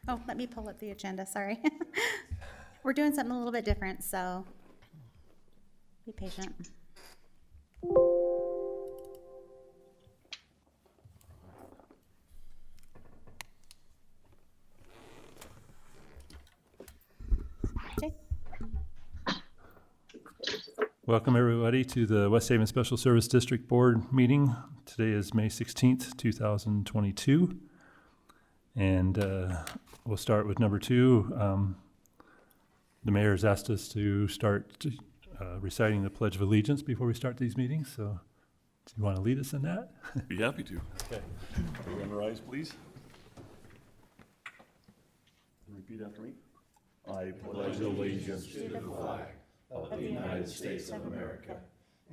Oh, let me pull up the agenda, sorry. We're doing something a little bit different, so be patient. Okay. Welcome, everybody, to the West Haven Special Service District Board meeting. Today is May 16th, 2022. And we'll start with number 2. The mayor has asked us to start reciting the Pledge of Allegiance before we start these meetings. So do you want to lead us in that? Be happy to. Okay. Everyone rise, please. And repeat after me. I pledge allegiance to the flag of the United States of America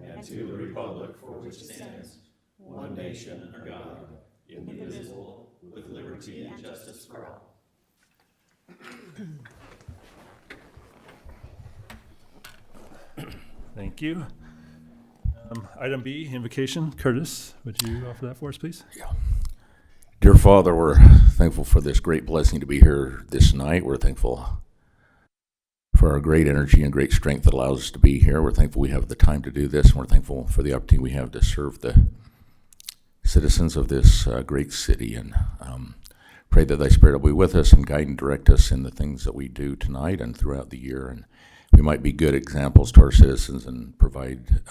and to the republic for which it stands, one nation under God, indivisible, with liberty and justice for all. Thank you. Item B, invocation. Curtis, would you offer that for us, please? Dear Father, we're thankful for this great blessing to be here this night. We're thankful for our great energy and great strength that allows us to be here. We're thankful we have the time to do this, and we're thankful for the opportunity we have to serve the citizens of this great city. And pray that thy Spirit will be with us and guide and direct us in the things that we do tonight and throughout the year. And we might be good examples to our citizens and provide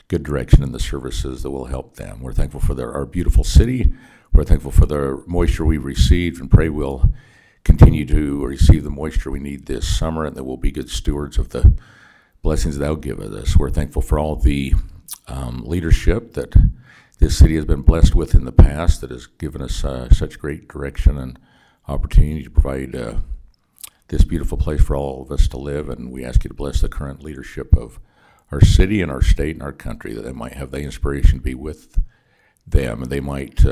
good direction in the services that will help them. We're thankful for our beautiful city. We're thankful for the moisture we've received, and pray we'll continue to receive the moisture we need this summer, and that we'll be good stewards of the blessings thou giveth us. We're thankful for all the leadership that this city has been blessed with in the past, that has given us such great direction and opportunity to provide this beautiful place for all of us to live. And we ask you to bless the current leadership of our city and our state and our country, that they might have the inspiration to be with them, and they might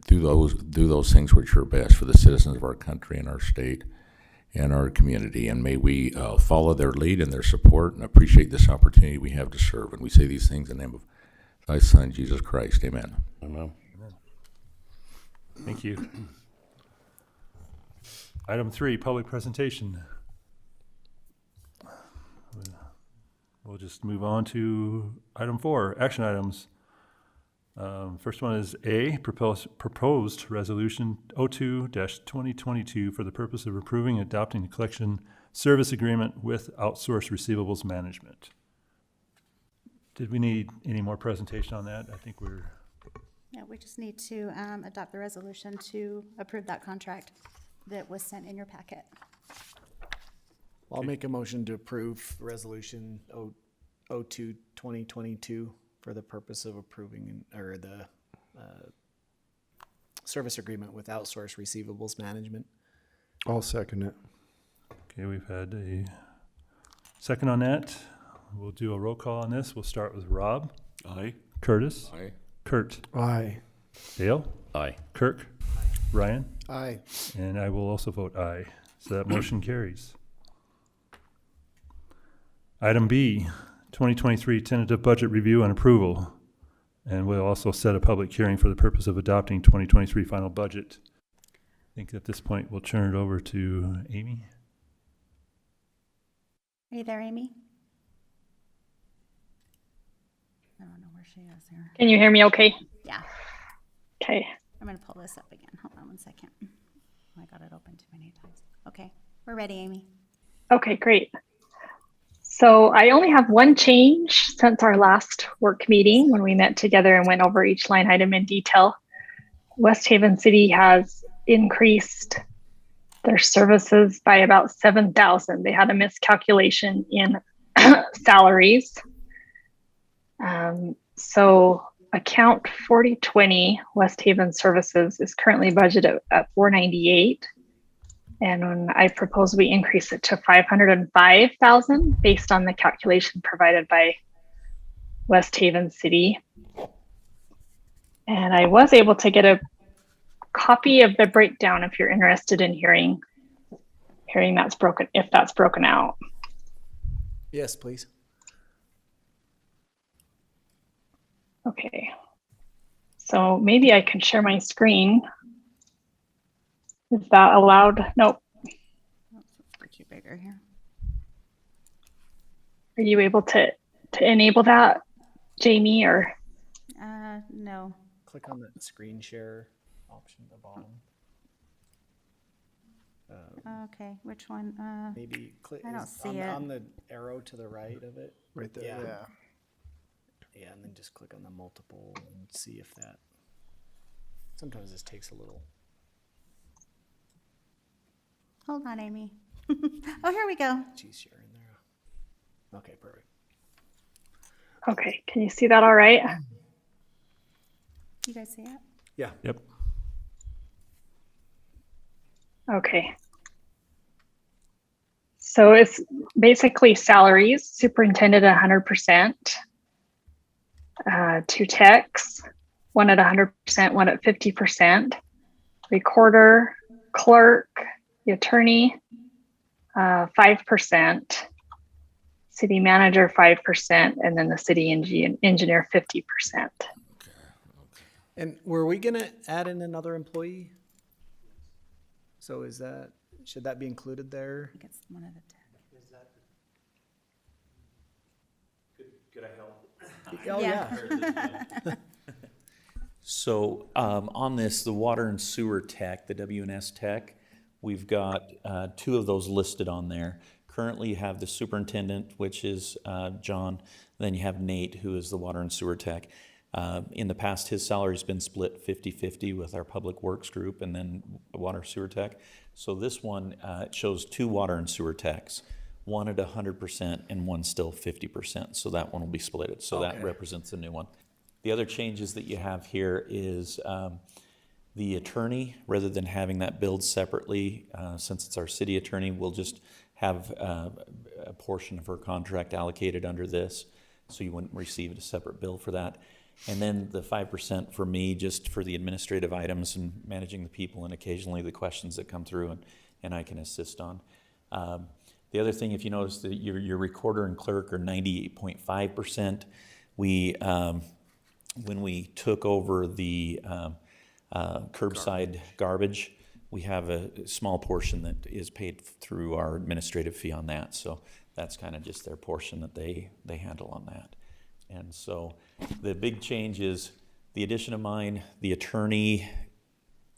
do those things which are best for the citizens of our country and our state and our community. And may we follow their lead and their support, and appreciate this opportunity we have to serve. And we say these things in the name of thy Son, Jesus Christ. Amen. Amen. Thank you. Item 3, public presentation. We'll just move on to item 4, action items. First one is A, proposed resolution 02-2022 for the purpose of approving and adopting the collection service agreement with outsourced receivables management. Did we need any more presentation on that? I think we're... Yeah, we just need to adopt the resolution to approve that contract that was sent in your packet. I'll make a motion to approve resolution 02-2022 for the purpose of approving the service agreement with outsourced receivables management. I'll second it. Okay, we've had a second on that. We'll do a roll call on this. We'll start with Rob. Aye. Curtis. Aye. Kurt. Aye. Dale. Aye. Kirk. Ryan. Aye. And I will also vote aye. So that motion carries. Item B, 2023 tentative budget review and approval. And we'll also set a public hearing for the purpose of adopting 2023 final budget. I think at this point we'll turn it over to Amy. Are you there, Amy? I don't know where she is here. Can you hear me okay? Yeah, Okay. I'm gonna pull this up again. Hold on one second. I got it open too many times. Okay, we're ready, Amy. Okay, great. So I only have one change since our last work meeting when we met together and went over each line item in detail. West Haven City has increased their services by about 7,000. They had a miscalculation in salaries. So account 4020 West Haven Services is currently budgeted at 498. And when I propose we increase it to 505,000 based on the calculation provided by West Haven City. And I was able to get a copy of the breakdown if you're interested in hearing that's broken, if that's broken out. Yes, please. Okay. So maybe I can share my screen. Is that allowed? Nope. We're too bigger here. Are you able to enable that, Jamie, or? No. Click on the screen share option at the bottom. Okay, which one? Maybe click I don't see it. on the arrow to the right of it. Right there, Yeah. yeah. Yeah, and then just click on the multiple and see if that. Sometimes this takes a little. Hold on, Amy. Oh, here we go. Geez, share in there. Okay, perfect. Okay, can you see that all right? You guys see it? Yeah. Yep. Okay. So it's basically salaries, superintendent 100%, two techs, one at 100%, one at 50%, recorder, clerk, the attorney, 5%, city manager 5%, and then the city engineer 50%. And were we gonna add in another employee? So should that be included there? I think it's one of the 10. Oh, Yeah. yeah. So on this, the water and sewer tech, the WNS tech, we've got two of those listed on there. Currently, you have the superintendent, which is John. Then you have Nate, who is the water and sewer tech. In the past, his salary's been split 50-50 with our public works group and then water sewer tech. So this one it shows two water and sewer techs, one at 100% and one still 50%. So that one will be splitted. So that represents the new one. The other changes that you have here is the attorney, rather than having that billed separately, since it's our city attorney, we'll just have a portion of her contract allocated under this. So you wouldn't receive a separate bill for that. And then the 5% for me, just for the administrative items and managing the people and occasionally the questions that come through and I can assist on. The other thing, if you notice that your recorder and clerk are 98.5%, when we took over the curbside garbage, we have a small portion that is paid through our administrative fee on that. So that's kind of just their portion that they handle on that. And so the big change is the addition of mine, the attorney,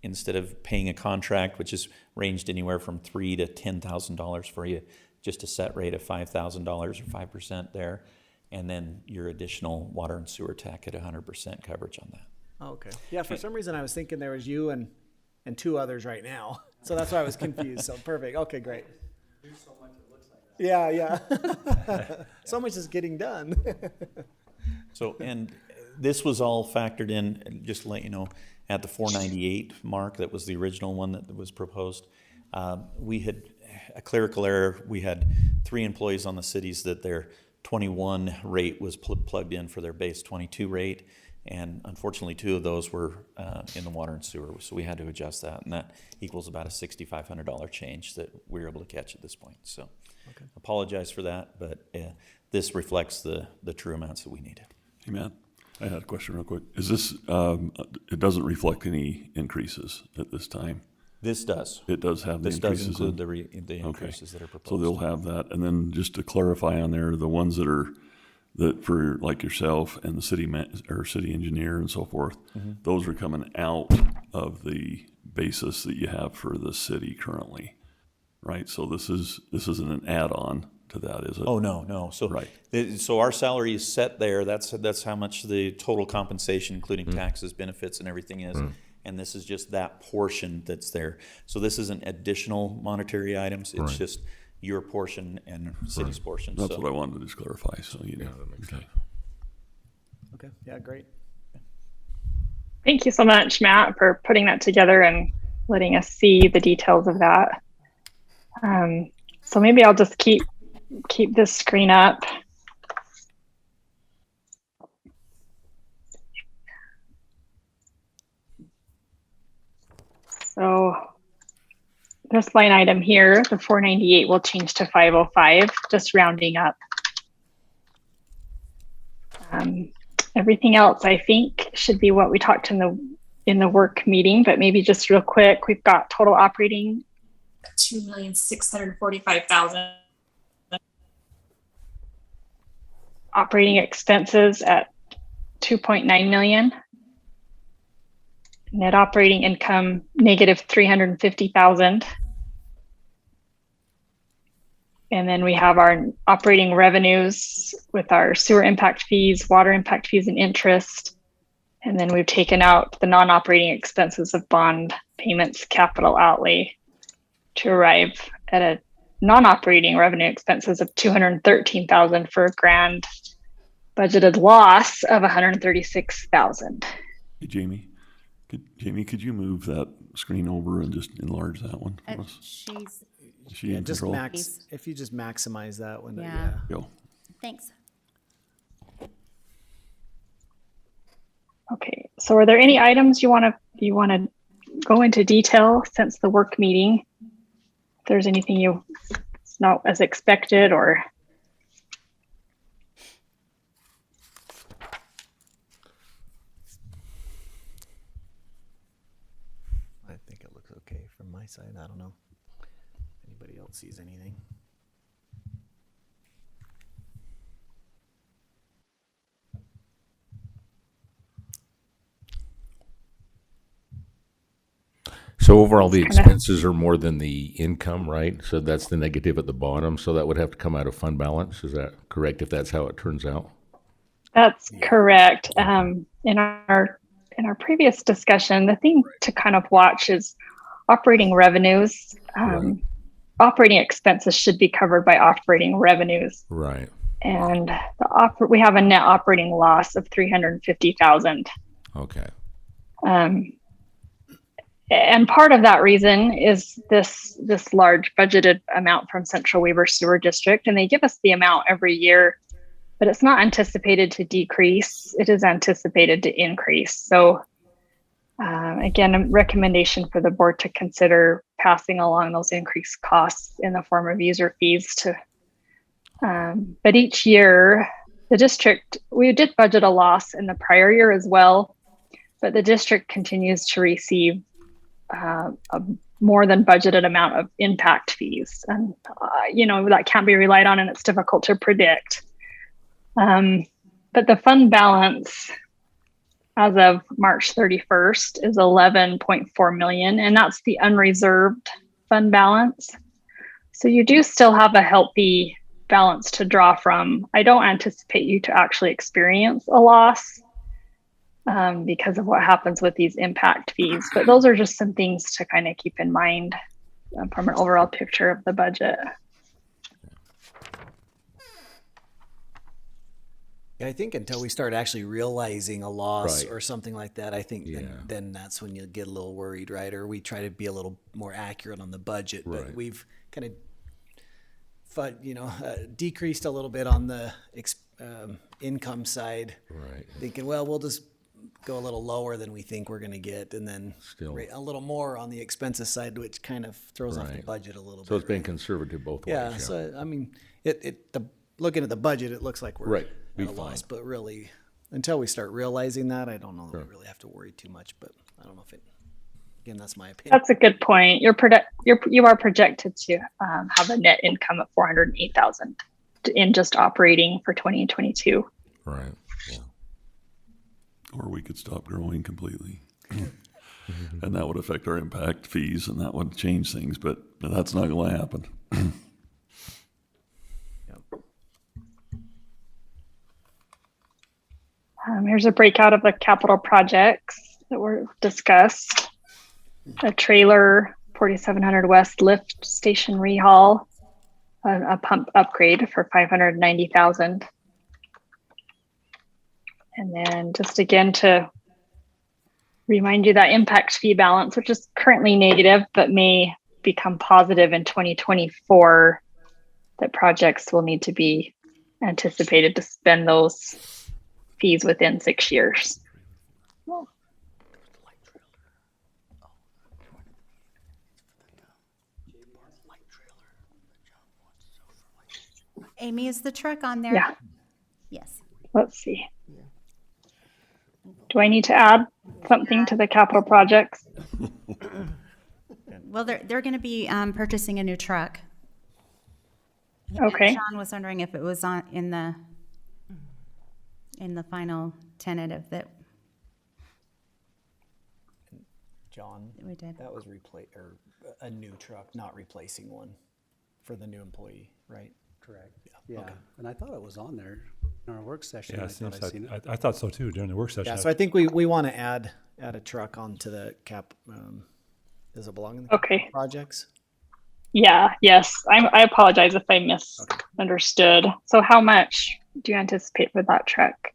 instead of paying a contract, which is ranged anywhere from $3,000 to $10,000 for you, just a set rate of $5,000 or 5% there. And then your additional water and sewer tech at 100% coverage on that. Oh, okay. Yeah, for some reason I was thinking there was you and two others right now. So that's why I was confused. So perfect. Okay, great. There's so much it looks like that. Yeah. So much is getting done. So, and this was all factored in, just to let you know, at the 498 mark. That was the original one that was proposed. We had a clerical error. We had 3 employees on the cities that their 21 rate was plugged in for their base 22 rate. And unfortunately, 2 of those were in the water and sewer. So we had to adjust that. And that equals about a $6,500 change that we were able to catch at this point. So apologize for that, but this reflects the true amounts that we need. Hey, Matt, I had a question real quick. Is this, it doesn't reflect any increases at this time? This does. It does have the This does increases? include the increases that are proposed. So they'll have that. And then just to clarify on there, the ones that for like yourself and the city city engineer and so forth, those are coming out of the basis that you have for the city currently, right? So this isn't an add-on to that, is it? Oh, no. So, Right. So our salary is set there. That's how much the total compensation, including taxes, benefits, and everything is. And this is just that portion that's there. So this isn't additional monetary items. It's just your portion and city's portion. That's So what I wanted to just clarify, so you know. that makes sense. Okay. Yeah, great. Thank you so much, Matt, for putting that together and letting us see the details of that. So maybe I'll just keep this screen up. So this line item here, the 498 will change to 505, just rounding up. Everything else, I think, should be what we talked in in the work meeting, but maybe just real quick, we've got total operating 2,645,000. operating expenses at 2.9 million. Net operating income negative 350,000. And then we have our operating revenues with our sewer impact fees, water impact fees, and interest. And then we've taken out the non-operating expenses of bond payments, capital outlay to arrive at a non-operating revenue expenses of 213,000 for a grand budgeted loss of 136,000. Hey, Jamie, could you move that screen over and just enlarge that one for us? She's, Is she in Just control? if you just maximize that one. Yeah. Go. thanks. Okay, so are there any items you want to go into detail since the work meeting? If there's anything it's not as expected or. I think it looks okay from my side. I don't know. Anybody else sees anything? So overall, the Kinda- expenses are more than the income, right? So that's the negative at the bottom. So that would have to come out of fund balance. Is that correct? If that's how it turns out? That's correct. In our previous discussion, the thing to kind of watch is operating revenues. Right. Operating expenses should be covered by operating revenues, Right. and we have a net operating loss of 350,000. Okay. And part of that reason is this large budgeted amount from Central Weaver Sewer District, and they give us the amount every year, but it's not anticipated to decrease. It is anticipated to increase. So again, a recommendation for the board to consider passing along those increased costs in the form of user fees to, but each year the district, we did budget a loss in the prior year as well, but the district continues to receive a more than budgeted amount of impact fees. And, that can't be relied on and it's difficult to predict. But the fund balance as of March 31st is 11.4 million, and that's the unreserved fund balance. So you do still have a healthy balance to draw from. I don't anticipate you to actually experience a loss because of what happens with these impact fees. But those are just some things to kind of keep in mind from an overall picture of the budget. Yeah, I think until we start actually realizing a loss Right. or something like that, I think Yeah. then that's when you get a little worried, right? Or we try to be a little more accurate on the budget, but Right. we've kind of, decreased a little bit on the income side, Right. thinking, well, we'll just go a little lower than we think we're going to get, and then Still. a little more on the expenses side, which kind of throws off the Right. budget a little bit. So it's been right? conservative both Yeah, ways. so I mean, looking at the budget, it looks like we're Right, at be a loss, fine. but really, until we start realizing that, I don't know that Sure. we really have to worry too much. But I don't know if it. Again, that's my opinion. That's a good point. You are projected to have a net income of 408,000 in just operating for 2022. Right. Yeah. Or we could stop growing completely. And that would affect our impact fees and that would change things, but that's not going to happen. Here's a breakout of the capital projects that were discussed. A trailer, 4700 West lift station rehaul, a pump upgrade for 590,000. And then just again to remind you that impact fee balance, which is currently negative, but may become positive in 2024, that projects will need to be anticipated to spend those fees within 6 years. Amy, is the truck on there? Yeah, Yes. let's see. Do I need to add something to the capital projects? Well, they're going to be purchasing a new truck. Okay. Sean was wondering if it was in the final tentative that John, we did. that was a new truck, not replacing one for the new employee, right? Correct. Yeah, and I thought it was on there in our work session. Yeah, I it seems thought I seen like, it. I thought so too during the work session. Yeah, so I think we want to add a truck onto the cap. Does it belong in the Okay. projects? Yeah, yes. I apologize if I misunderstood. So how much do you anticipate for that truck?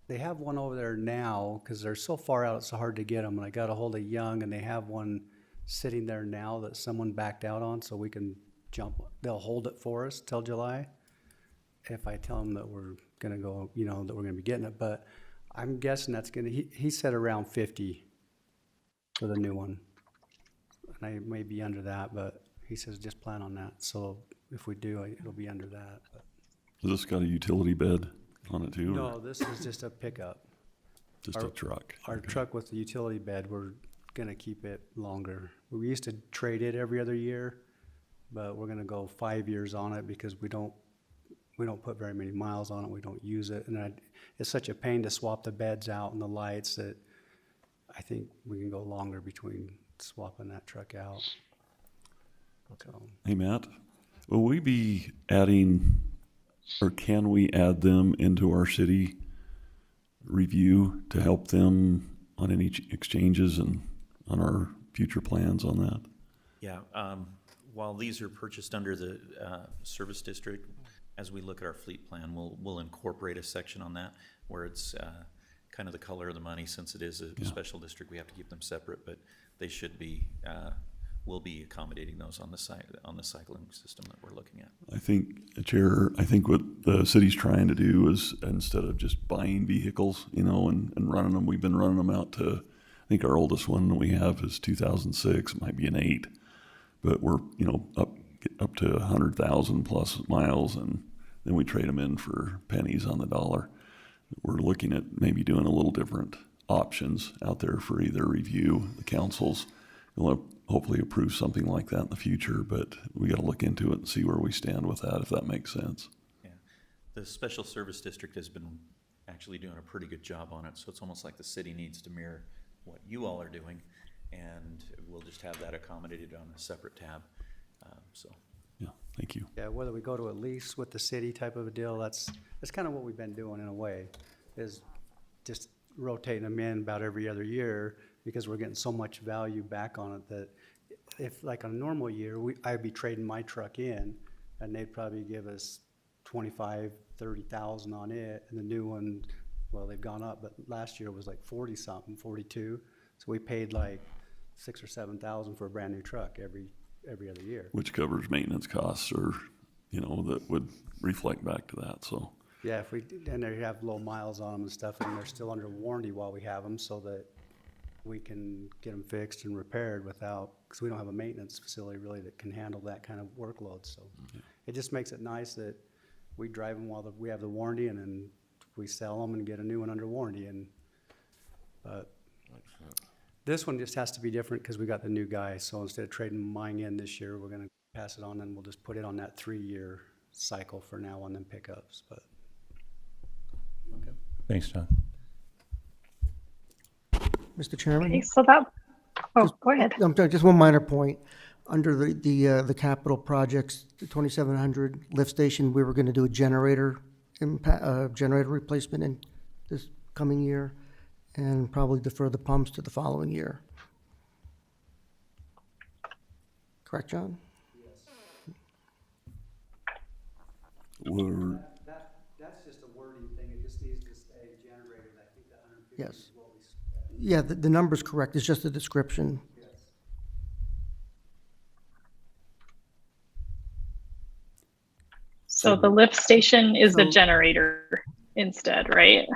They have one over there now because they're so far out, it's so hard to get them. And I got a hold of Young, and they have one sitting there now that someone backed out on, so we can jump. They'll hold it for us till July if I tell them that we're gonna go, that we're gonna be getting it. But I'm guessing that's gonna. He said around 50 for the new one, and I may be under that, but he says just plan on that. So if we do, it'll be under that. But Has this got a utility bed on it too? Or no, this is just a pickup. just a truck? Our Okay. truck with the utility bed, we're gonna keep it longer. We used to trade it every other year, but we're gonna go 5 years on it because we don't put very many miles on it. We don't use it, and it's such a pain to swap the beds out and the lights that I think we can go longer between swapping that truck out. So, Hey, Matt, will we be adding, or can we add them into our city review to help them on any exchanges and on our future plans on that? Yeah, while these are purchased under the service district, as we look at our fleet plan, we'll incorporate a section on that where it's kind of the color of the money. Since it is a special district, we have to keep them separate, but they should be, we'll be accommodating those on the cycling system that we're looking at. I think, Chair, I think what the city's trying to do is, instead of just buying vehicles, and running them, we've been running them out to, I think our oldest one we have is 2006, it might be an 8, but we're, up to 100,000 plus miles, and then we trade them in for pennies on the dollar. We're looking at maybe doing a little different options out there for either review. The councils will hopefully approve something like that in the future, but we got to look into it and see where we stand with that, if that makes sense. Yeah, the special service district has been actually doing a pretty good job on it, so it's almost like the city needs to mirror what you all are doing, and we'll just have that accommodated on a separate tab. So. Yeah, thank you. yeah, whether we go to a lease with the city type of a deal, that's kind of what we've been doing in a way, is just rotating them in about every other year because we're getting so much value back on it that if like on a normal year, I'd be trading my truck in and they'd probably give us 25, 30,000 on it, and the new one, well, they've gone up, but last year was like 40 something, 42. So we paid like 6,000 or 7,000 for a brand new truck every other year. Which covers maintenance costs, or, that would reflect back to that, so. Yeah, and they have low miles on them and stuff, and they're still under warranty while we have them, so that we can get them fixed and repaired because we don't have a maintenance facility really that can handle that kind of workload. So it just makes it nice that we drive them while we have the warranty, and then we sell them and get a new one under warranty. But this one just has to be different because we got the new guy. So instead of trading mine in this year, we're going to pass it on, and we'll just put it on that 3-year cycle for now on them pickups. But okay. Thanks, John. Mr. Chairman? Okay, so go ahead. I'm sorry, just one minor point. Under the capital projects, the 2700 lift station, we were going to do a generator replacement in this coming year, and probably defer the pumps to the following year. Correct, John? We're, That's just a wording thing. It just needs to stay generated. I think that 150 Yes. is what we spent. Yeah, the number's correct. It's just a description. Yes. So the lift station is the So- generator instead, right?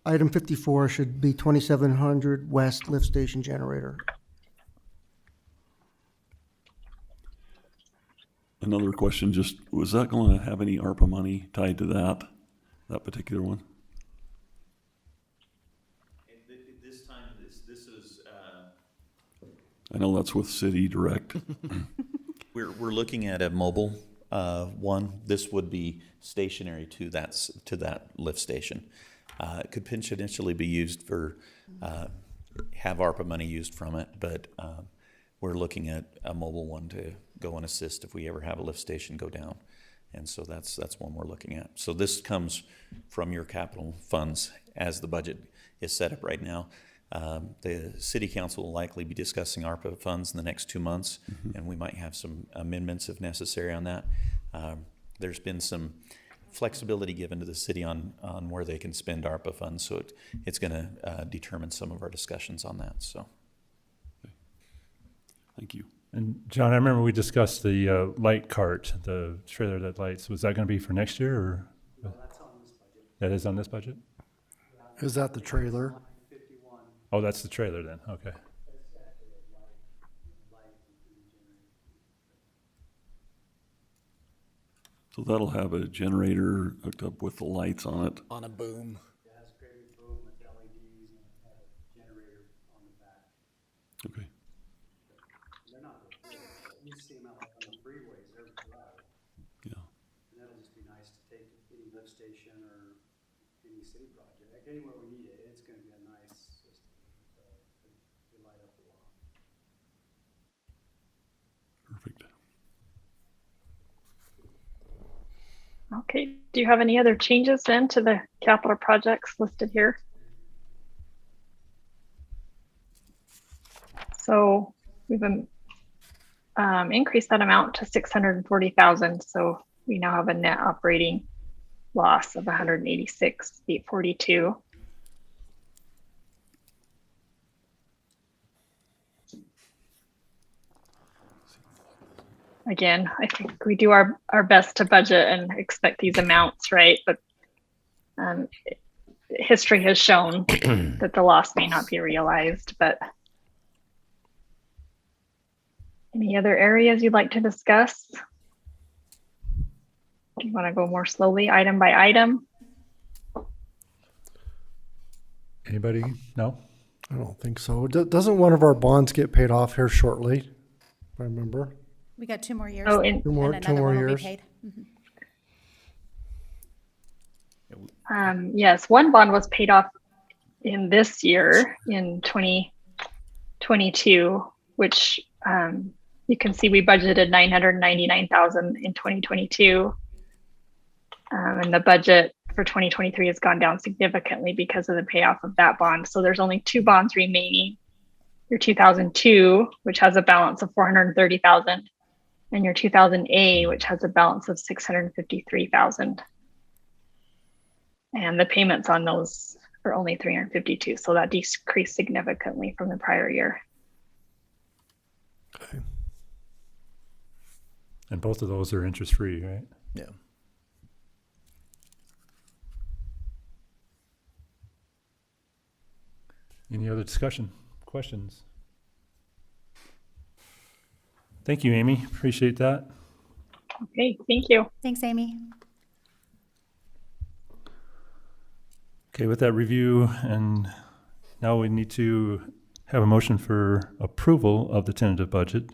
Item 54 should be 2700 West Lift Station Generator. Another question, just, was that gonna have any ARPA money tied to that particular one? This time, this is, I know that's with City Direct. we're looking at a mobile, one. This would be stationary to that lift station. It could potentially be used for, have ARPA money used from it, but, we're looking at a mobile one to go and assist if we ever have a lift station go down. And so that's one we're looking at. So this comes from your capital funds as the budget is set up right now. The city council will likely be discussing ARPA funds in the next 2 months, and we might have some amendments if necessary on that. There's been some flexibility given to the city on where they can spend ARPA funds, so it's going to determine some of our discussions on that. So. Thank you. And John, I remember we discussed the light cart, the trailer that lights. Was that going to be for next year, or? No, that's on this budget. That is on this budget? Is that the trailer? Oh, that's the trailer then, okay. So that'll have a generator hooked up with the lights on it. On a boom. Okay. You see them out like on the freeways, they're dry. Yeah. And that'll just be nice to take any lift station or any city project, like anywhere we need it, it's gonna be a nice system, to light up a lot. Perfect. Okay, do you have any other changes then to the capital projects listed here? So we've increased that amount to 640,000. So we now have a net operating loss of 186,842. Again, I think we do our best to budget and expect these amounts, right? But history has shown that the loss may not be realized. But any other areas you'd like to discuss? Do you want to go more slowly, item by item? Anybody? No? I don't think so. Doesn't one of our bonds get paid off here shortly? If I remember. We got 2 more years. Oh, in, Two more and another one will be years. paid. yes, one bond was paid off in this year in 2022, which you can see we budgeted 999,000 in 2022. And the budget for 2023 has gone down significantly because of the payoff of that bond. So there's only 2 bonds remaining. Your 2002, which has a balance of 430,000, and your 2000A, which has a balance of 653,000. And the payments on those are only 352. So that decreased significantly from the prior year. Okay. And both of those are interest-free, right? Yeah. Any other discussion, questions? Thank you, Amy. Appreciate that. Okay, thank you. Thanks, Amy. Okay, with that review, and now we need to have a motion for approval of the tentative budget.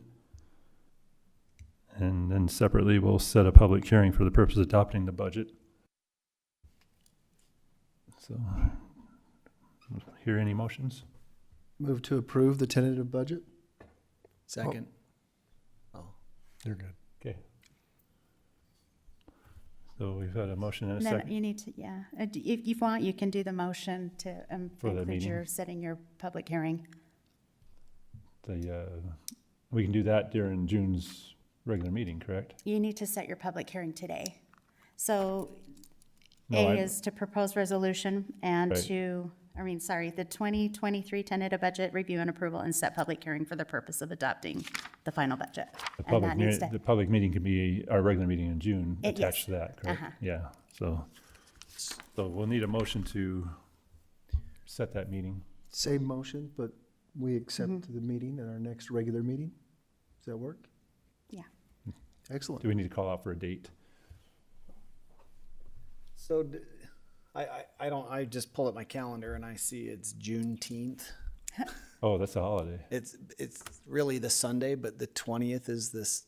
And then separately, we'll set a public hearing for the purpose of adopting the budget. So, hear any motions? Move to approve the tentative budget? Second. You're good. Okay. So we've had a motion and a And then second. you need to, yeah. If you want, you can do the motion to For the include meeting. your setting your public hearing. We can do that during June's regular meeting, correct? You need to set your public hearing today. So No, A I- is to propose resolution and Right. the 2023 tentative budget review and approval and set public hearing for the purpose of adopting the final budget. The And public, that needs to, the public meeting can be our regular meeting in June Yes. attached to that, correct? Uh-huh. Yeah, so we'll need a motion to set that meeting. Same motion, but we accept the meeting at our next regular meeting? Does that work? yeah. Excellent. Do we need to call out for a date? So I don't, I just pull up my calendar and I see it's Juneteenth. Oh, that's a holiday. It's really the Sunday, but the 20th is this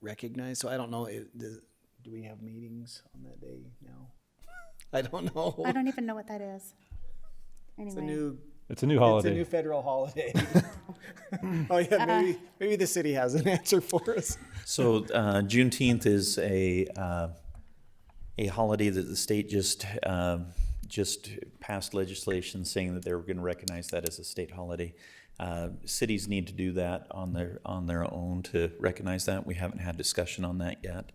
recognized. So I don't know, do we have meetings on that day now? I don't know. I don't even know what that is. It's a Anyway, new, It's a new it's a holiday. new federal holiday. Oh yeah, maybe the city has an answer for us. So Juneteenth is a holiday that the state just passed legislation saying that they were going to recognize that as a state holiday. Cities need to do that on their own to recognize that. We haven't had discussion on that yet.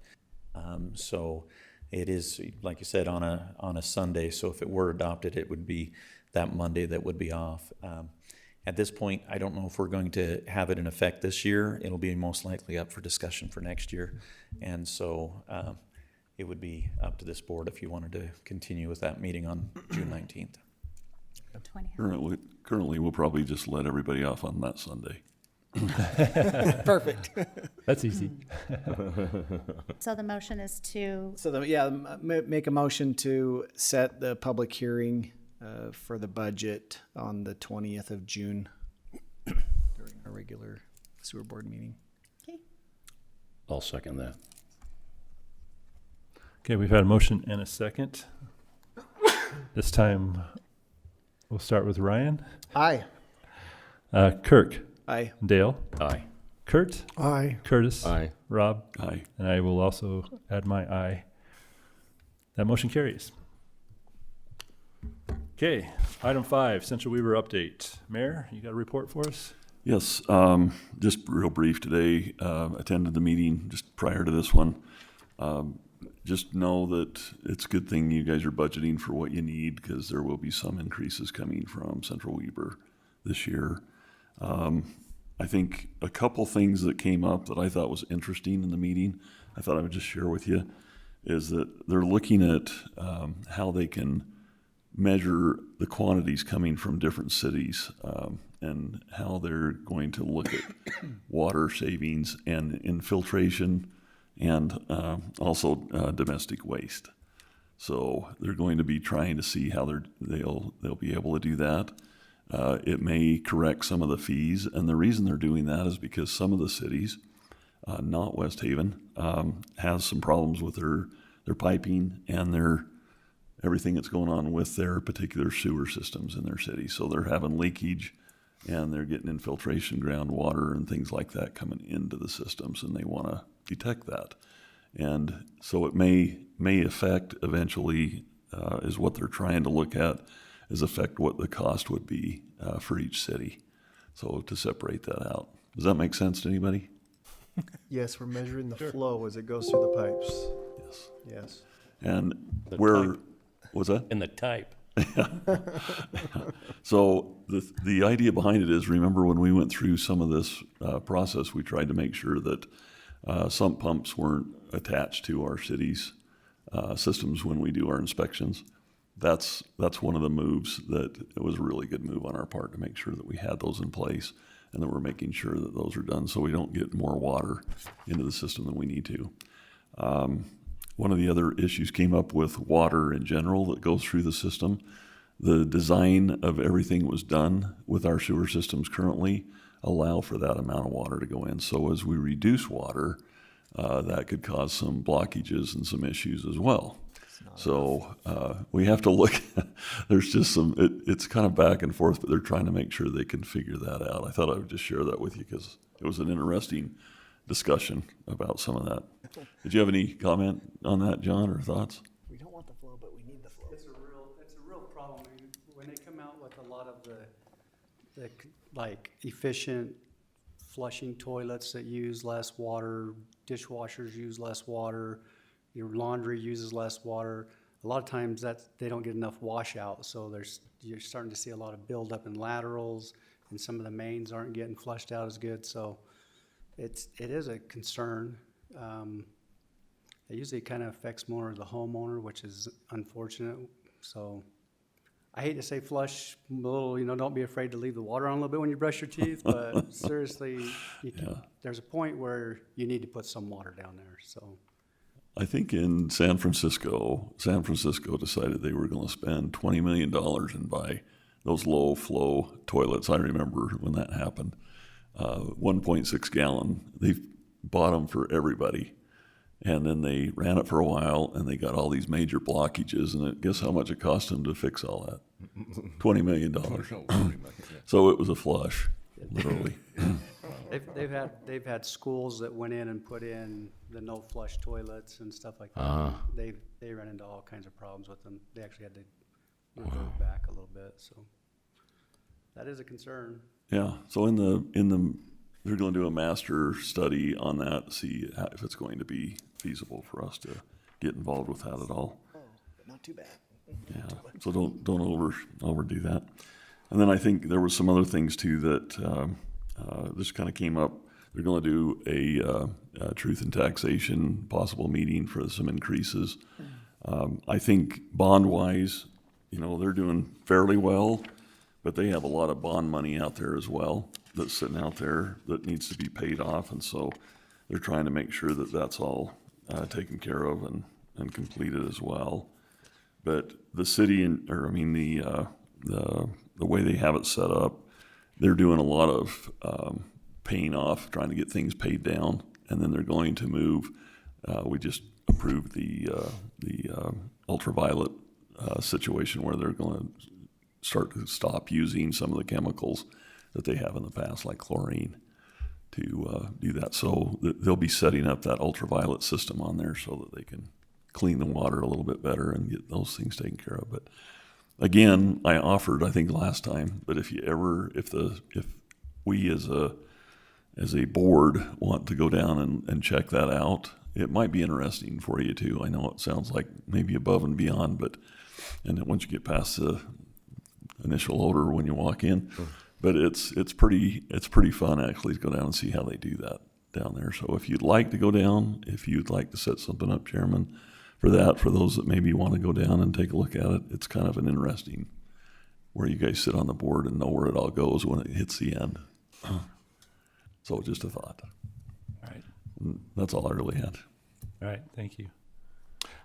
So it is, like you said, on a Sunday. So if it were adopted, it would be that Monday that would be off. At this point, I don't know if we're going to have it in effect this year. It'll be most likely up for discussion for next year. And so it would be up to this board if you wanted to continue with that meeting on June 19th. 20. Currently, we'll probably just let everybody off on that Sunday. Perfect. That's easy. So the motion is to, So make a motion to set the public hearing for the budget on the 20th of June during our regular sewer board meeting. okay, I'll second that. Okay, we've had a motion and a second. This time, we'll start with Ryan. Aye. Kirk, Aye. Dale, Aye. Kurt, Aye. Curtis, Aye. Rob, Aye. and I will also add my aye. That motion carries. Okay, item 5, Central Weaver update. Mayor, you got a report for us? Yes, just real brief today, attended the meeting just prior to this one. Just know that it's a good thing you guys are budgeting for what you need because there will be some increases coming from Central Weaver this year. I think a couple things that came up that I thought was interesting in the meeting, I thought I would just share with you, is that they're looking at how they can measure the quantities coming from different cities and how they're going to look at water savings and infiltration and also domestic waste. So they're going to be trying to see how they'll be able to do that. It may correct some of the fees, and the reason they're doing that is because some of the cities, not West Haven, has some problems with their piping and everything that's going on with their particular sewer systems in their city. So they're having leakage, and they're getting infiltration groundwater and things like that coming into the systems, and they want to detect that. And so it may affect eventually, is what they're trying to look at, is affect what the cost would be for each city. So to separate that out. Does that make sense to anybody? Yes, we're measuring the flow as it goes through the pipes. Yes. Yes. And The where, type. what's that? In the type. So the idea behind it is, remember when we went through some of this process, we tried to make sure that sump pumps weren't attached to our city's systems when we do our inspections. That's one of the moves that it was a really good move on our part to make sure that we had those in place and that we're making sure that those are done so we don't get more water into the system than we need to. One of the other issues came up with water in general that goes through the system. The design of everything that was done with our sewer systems currently allow for that amount of water to go in. So as we reduce water, that could cause some blockages and some issues as well. So we have to look, there's just it's kind of back and forth, but they're trying to make sure they can figure that out. I thought I would just share that with you because it was an interesting discussion about some of that. Did you have any comment on that, John, or thoughts? We don't want the flow, but we need the flow. It's a real problem. When they come out with a lot of the like efficient flushing toilets that use less water, dishwashers use less water, your laundry uses less water. A lot of times they don't get enough washout, so you're starting to see a lot of buildup in laterals, and some of the mains aren't getting flushed out as good. So it is a concern. It usually kind of affects more of the homeowner, which is unfortunate. So I hate to say flush, a little, don't be afraid to leave the water on a little bit when you brush your teeth, but seriously, there's a point where you need to put some water down there, so. I think in San Francisco decided they were going to spend $20 million and buy those low flow toilets. I remember when that happened. 1.6 gallon. They bought them for everybody. And then they ran it for a while and they got all these major blockages. And guess how much it cost them to fix all that? $20 million. So it was a flush, literally. They've had schools that went in and put in the no flush toilets and stuff like that. They ran into all kinds of problems with them. They actually had to revert back a little bit, so that is a concern. Yeah, so in the they're going to do a master study on that to see if it's going to be feasible for us to get involved with that at all. Oh, but not too bad. Yeah, so don't overdo that. And then I think there was some other things too that this kind of came up. They're going to do a truth and taxation possible meeting for some increases. I think bond-wise, they're doing fairly well, but they have a lot of bond money out there as well that's sitting out there that needs to be paid off, and so they're trying to make sure that that's all taken care of and completed as well. But the city, the way they have it set up, they're doing a lot of paying off, trying to get things paid down, and then they're going to move. We just approved the ultraviolet situation where they're going to stop using some of the chemicals that they have in the past, like chlorine, to do that. So they'll be setting up that ultraviolet system on there so that they can clean the water a little bit better and get those things taken care of. But again, I offered, I think last time, but if we as a board want to go down and check that out, it might be interesting for you too. I know it sounds like maybe above and beyond, and then once you get past the initial odor when you walk in, but it's pretty fun actually to go down and see how they do that down there. So if you'd like to go down, if you'd like to set something up, Chairman, for those that maybe want to go down and take a look at it, it's kind of an interesting where you guys sit on the board and know where it all goes when it hits the end. So just a thought. All right. That's all I really had. All right, thank you.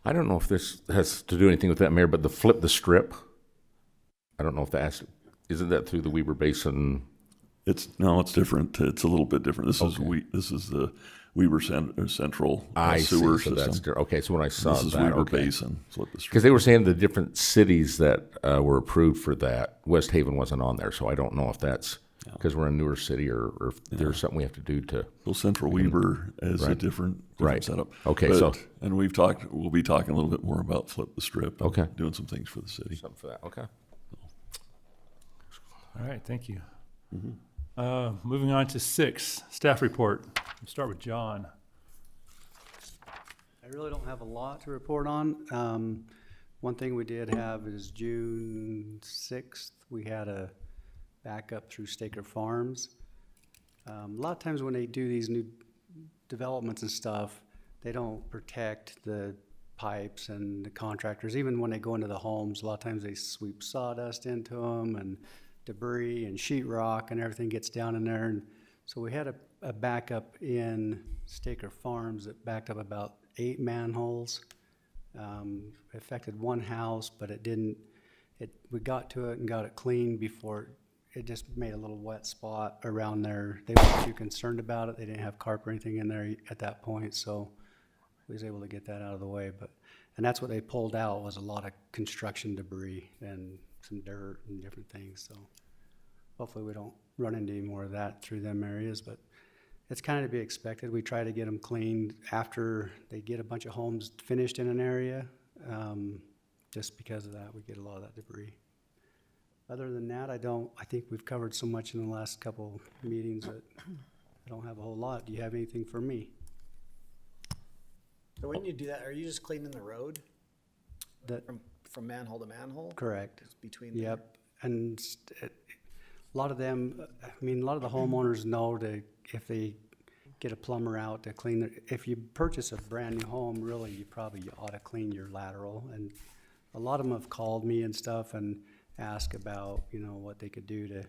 I don't know if this has to do anything with that, Mayor, but the flip the strip, I don't know if isn't that through the Weber Basin? It's different. It's a little bit different. This is the Weber Central sewer so system. Okay, so when I saw This is that, Weber okay. Basin. Because they were saying the different cities that were approved for that, West Haven wasn't on there, so I don't know if that's because we're a newer city or if there's something we have to do to. So Central Weber is a different setup. Okay, and we'll be talking a little bit more about Flip the Strip. Okay. Doing some things for the city. Something for that, okay. All right, thank you. Moving on to 6, staff report. We'll start with John. I really don't have a lot to report on. One thing we did have is June 6th, we had a backup through Staker Farms. A lot of times when they do these new developments and stuff, they don't protect the pipes and the contractors. Even when they go into the homes, a lot of times they sweep sawdust into them and debris and sheetrock and everything gets down in there. And so we had a backup in Staker Farms that backed up about 8 manholes. Affected one house, but we got to it and got it clean before it just made a little wet spot around there. They weren't too concerned about it. They didn't have carp or anything in there at that point, so we was able to get that out of the way. And that's what they pulled out, was a lot of construction debris and some dirt and different things. So hopefully we don't run into any more of that through them areas, but it's kind of to be expected. We try to get them cleaned after they get a bunch of homes finished in an area. Just because of that, we get a lot of that debris. Other than that, I think we've covered so much in the last couple meetings that I don't have a whole lot. Do you have anything for me? So when you do that, are you just cleaning the road from manhole to manhole? Correct. Just between Yep. And a lot of them, a lot of the homeowners know if they get a plumber out to clean if you purchase a brand new home, really, you probably ought to clean your lateral. And a lot of them have called me and stuff, and ask about, you know, what they could do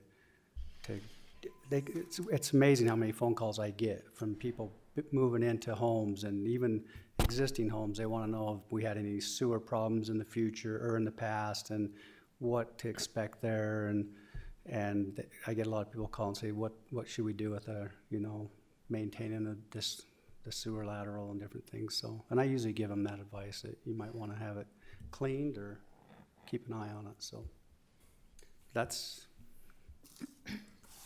it's amazing how many phone calls I get from people moving into homes and even existing homes. They want to know if we had any sewer problems in the future or in the past and what to expect there. And I get a lot of people call and say, what should we do with our, you know, maintaining the sewer lateral and different things. So, and I usually give them that advice that you might want to have it cleaned or keep an eye on it. So that's,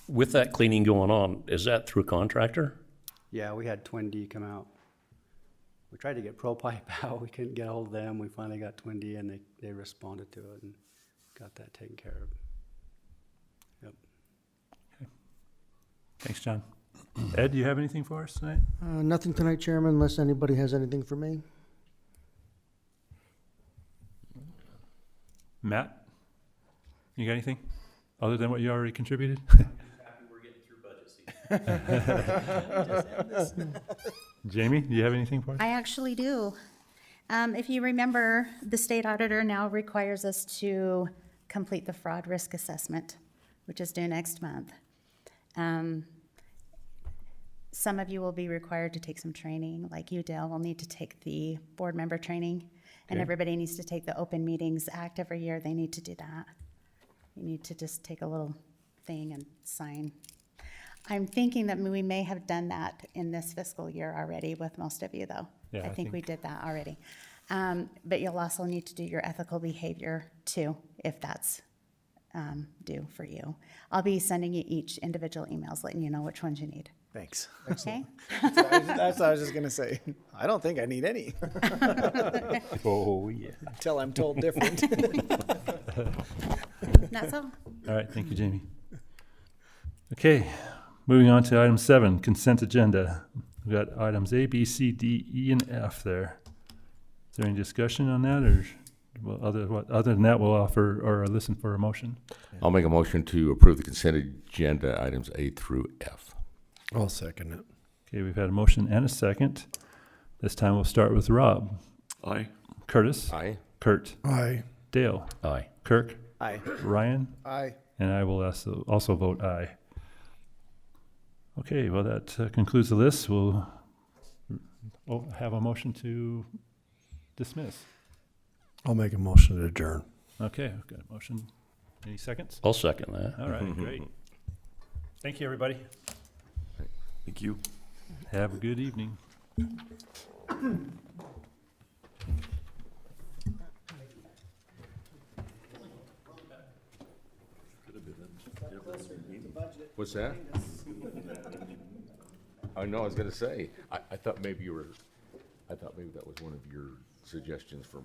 With that cleaning going on, is that through a contractor? yeah, we had Twin D come out. We tried to get ProPipe out. We couldn't get a hold of them. We finally got Twin D and they responded to it and got that taken care of. Yep. Thanks, John. Ed, do you have anything for us tonight? Nothing tonight, Chairman, unless anybody has anything for me. Matt, you got anything other than what you already contributed? We're getting through budget season. Jamie, do you have anything for us? I actually do. If you remember, the state auditor now requires us to complete the fraud risk assessment, which is due next month. Some of you will be required to take some training, like you, Dale, will need to take the board member training, and Okay. everybody needs to take the Open Meetings Act every year. They need to do that. You need to just take a little thing and sign. I'm thinking that we may have done that in this fiscal year already with most of you, though. Yeah, I I think we think- did that already. But you'll also need to do your ethical behavior too, if that's due for you. I'll be sending you each individual emails, letting you know which ones you need, Thanks. okay? That's what I was just gonna say. I don't think I need any Oh, yeah. until I'm told different. That's all. All right, thank you, Jamie. Okay, moving on to item 7, consent agenda. We've got items A, B, C, D, E, and F there. Is there any discussion on that, or well, other than that, we'll offer or listen for a motion? I'll make a motion to approve the consent agenda items A through F. I'll second it. Okay, we've had a motion and a second. This time we'll start with Rob. Aye. Curtis. Aye. Kurt. Aye. Dale. Aye. Kirk. Aye. Ryan. Aye. And I will also vote aye. Okay, well, that concludes the list. We'll have a motion to dismiss. I'll make a motion to adjourn. Okay, I've got a motion. Any seconds? I'll second that. All right, great. Thank you, everybody. Thank you. Have a good evening. What's that? I know, I was gonna say, I thought maybe that was one of your suggestions for